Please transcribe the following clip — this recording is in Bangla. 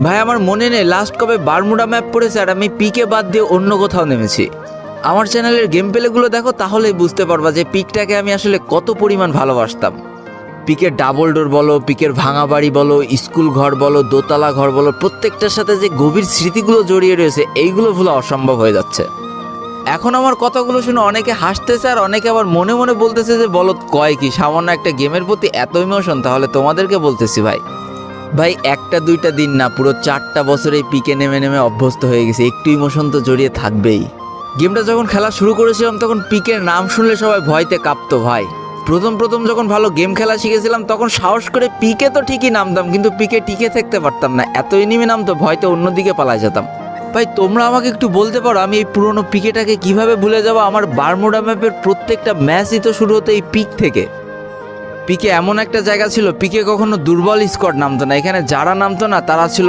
ভাই আমার মনে নেই লাস্ট কবে বারমুডা ম্যাপ পড়েছে আর আমি পিকে বাদ দিয়ে অন্য কোথাও নেমেছি। আমার চ্যানেলের গেম প্লেগুলো দেখো, তাহলেই বুঝতে পারবা যে পিকটাকে আমি আসলে কত পরিমাণ ভালোবাসতাম। পিকের ডাবল ডোর বলো, পিকের ভাঙা বাড়ি বলো, স্কুল ঘর বলো, দোতলা ঘর বলো, প্রত্যেকটার সাথে যে গভীর স্মৃতিগুলো জড়িয়ে রয়েছে এইগুলো ভুলা অসম্ভব হয়ে যাচ্ছে। এখন আমার কথাগুলো শুনে অনেকে হাসতেছে আর অনেকে আবার মনে মনে বলতেছে যে বলত কয় কি, সামান্য একটা গেমের প্রতি এত ইমোশন। তাহলে তোমাদেরকে বলতেছি ভাই একটা দুইটা দিন না, পুরো 4টা বছর এই পিকে নেমে নেমে অভ্যস্ত হয়ে গেছে। একটু ইমোশন তো জড়িয়ে থাকবেই। গেমটা যখন খেলা শুরু করেছিলাম তখন পিকের নাম শুনলে সবাই ভয়তে কাঁপতো ভাই। প্রথম যখন ভালো গেম খেলা শিখেছিলাম তখন সাহস করে পিকে তো ঠিকই নামতাম, কিন্তু পিকে টিকে থাকতে পারতাম না, এত এনিমি নামতো ভয়তে অন্যদিকে পালায় যেতাম। ভাই তোমরা আমাকে একটু বলতে পারো আমি এই পুরনো পিকেটাকে কিভাবে ভুলে যাবো? আমার বারমুডা ম্যাপের প্রত্যেকটা ম্যাচই তো শুরু হতো এই পিক থেকে। পিকে এমন একটা জায়গা ছিল, পিকে কখনো দুর্বল স্কোয়াড নামতো না, এখানে যারা নামতো না তারা ছিল